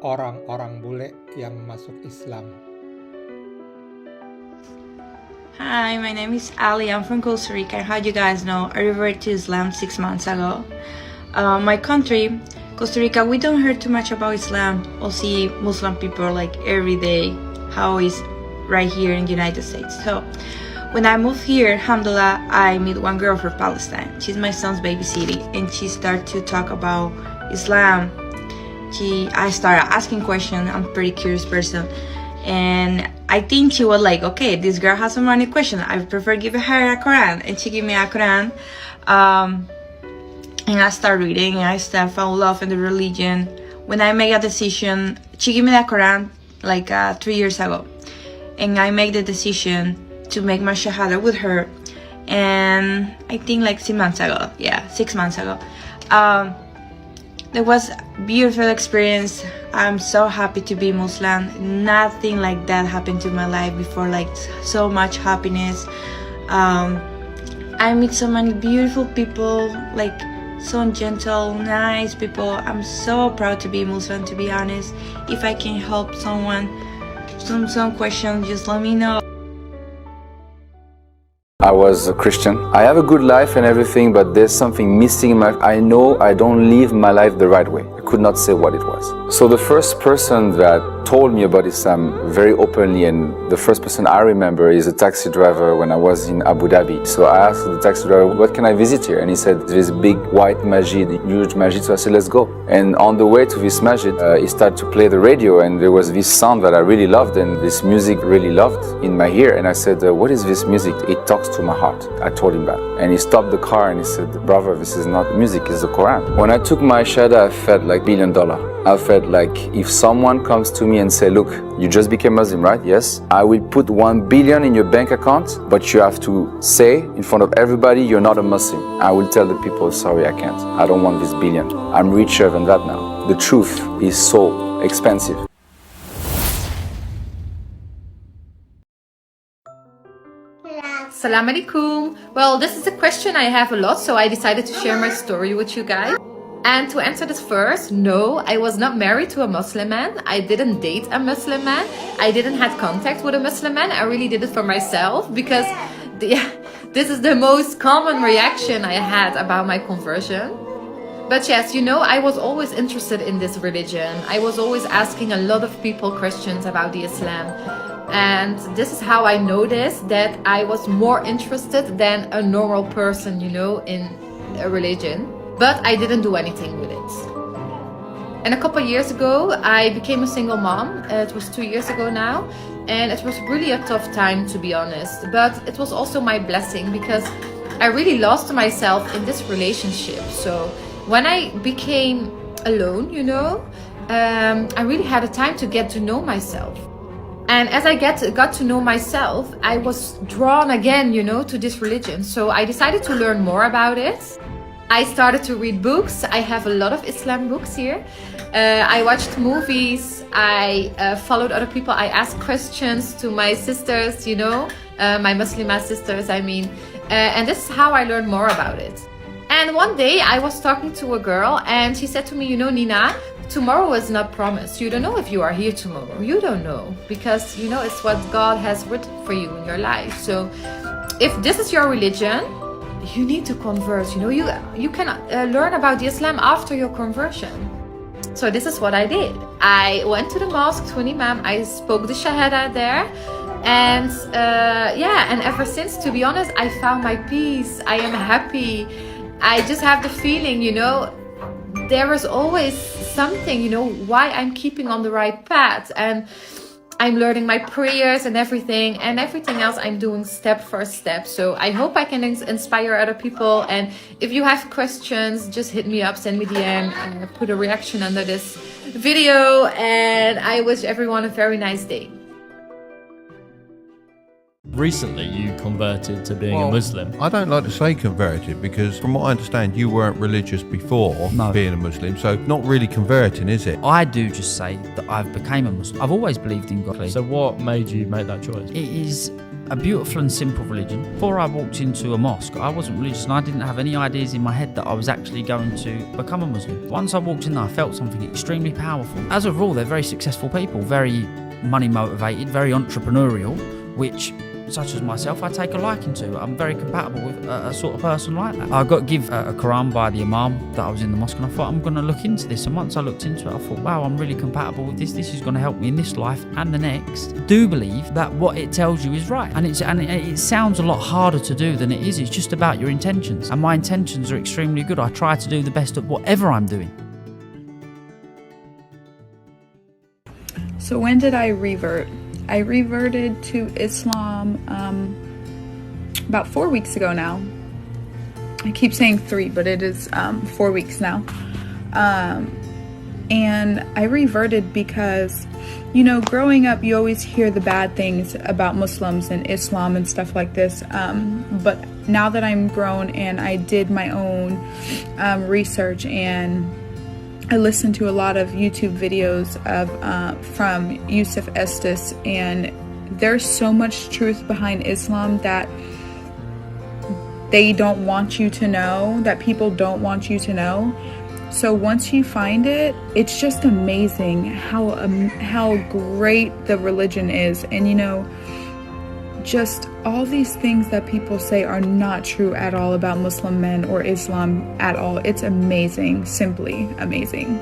orang-orang bule yang masuk Islam. Hi, my name is Ali. I'm from Costa Rica. How you guys know, I reverted to Islam 6 months ago. My country, Costa Rica, we don't hear too much about Islam or see Muslim people like every day, how is right here in the United States. So when I moved here, alhamdulillah, I meet one girl from Palestine. She's my son's babysitter, and she started to talk about Islam. I started asking questions. I'm a pretty curious person, and I think she was like, okay, this girl has so many questions. I prefer giving her a Quran, and she gave me a Quran. And I started reading, and I started fall in love in the religion. When I made a decision, she gave me that Quran like 3 years ago, and I made the decision to make my shahada with her, and I think like 6 months ago. It was a beautiful experience. I'm so happy to be Muslim. Nothing like that happened to my life before, like so much happiness. I meet so many beautiful people, like so gentle, nice people. I'm so proud to be Muslim, to be honest. If I can help someone, some questions, just let me know. I was a Christian. I have a good life and everything, but there's something missing in my life. I know I don't live my life the right way. I could not say what it was. So the first person that told me about Islam very openly, and the first person I remember, is a taxi driver when I was in Abu Dhabi. So I asked the taxi driver, what can I visit here? And he said, there's a big white masjid, huge masjid. So I said, let's go. And on the way to this masjid, he started to play the radio, and there was this sound that I really loved, and this music really loved in my ear. And I said, what is this music? It talks to my heart. I told him that. And he stopped the car and he said, brother, this is not music, it's the Quran. When I took my shahada, I felt like $1 billion. I felt like if someone comes to me and say, look, you just became Muslim, right? Yes. I will put 1 billion in your bank account, but you have to say in front of everybody, you're not a Muslim. I will tell the people, sorry, I can't. I don't want this billion. I'm richer than that now. The truth is so expensive. Assalamu alaikum. Well, this is a question I have a lot, so I decided to share my story with you guys. And to answer this first, no, I was not married to a Muslim man. I didn't date a Muslim man. I didn't have contact with a Muslim man. I really did it for myself because this is the most common reaction I had about my conversion. But yes, you know, I was always interested in this religion. I was always asking a lot of people questions about the Islam. And this is how I noticed that I was more interested than a normal person, you know, in a religion. But I didn't do anything with it. And a couple of years ago, I became a single mom. It was 2 years ago now. And it was really a tough time, to be honest. But it was also my blessing because I really lost myself in this relationship. So when I became alone, you know, I really had a time to get to know myself. And as I got to know myself, I was drawn again, you know, to this religion. So I decided to learn more about it. I started to read books. I have a lot of Islam books here. I watched movies. I followed other people. I asked questions to my sisters, you know, my Muslimah sisters, I mean. And this is how I learned more about it. And one day I was talking to a girl and she said to me, you know, Nina, tomorrow is not promised. You don't know if you are here tomorrow. You don't know because, you know, it's what God has written for you in your life. So if this is your religion, you need to convert. You know, you can learn about the Islam after your conversion. So this is what I did. I went to the mosque to an imam. I spoke the shahada there. And and ever since, to be honest, I found my peace. I am happy. I just have the feeling, you know, there is always something, you know, why I'm keeping on the right path. And I'm learning my prayers and everything else I'm doing step for step. So I hope I can inspire other people. And if you have questions, just hit me up, send me DM, put a reaction under this video. And I wish everyone a very nice day. Recently you converted to being a Muslim. I don't like to say converted because from what I understand you weren't religious before being a Muslim, so not really converting, is it? I do just say that I've became a Muslim. I've always believed in God. So what made you make that choice? It is a beautiful and simple religion. Before I walked into a mosque, I wasn't religious and I didn't have any ideas in my head that I was actually going to become a Muslim. Once I walked in there, I felt something extremely powerful. As a rule, they're very successful people, very money motivated, very entrepreneurial, which, such as myself, I take a liking to. I'm very compatible with a sort of person like that. I got given a Quran by the Imam that I was in the mosque, and I thought, I'm going to look into this. And once I looked into it, I thought, wow, I'm really compatible with this. This is going to help me in this life and the next. Do believe that what it tells you is right. And it sounds a lot harder to do than it is. It's just about your intentions. And my intentions are extremely good. I try to do the best at whatever I'm doing. So when did I revert? I reverted to Islam about 4 weeks ago now. I keep saying 3, but it is 4 weeks now. And I reverted because, you know, growing up, you always hear the bad things about Muslims and Islam and stuff like this. But now that I'm grown and I did my own research, and I listened to a lot of YouTube videos from Yusuf Estes, and there's so much truth behind Islam that they don't want you to know, that people don't want you to know. So once you find it, it's just amazing how great the religion is. And you know, just all these things that people say are not true at all about Muslim men or Islam at all. It's amazing, simply amazing.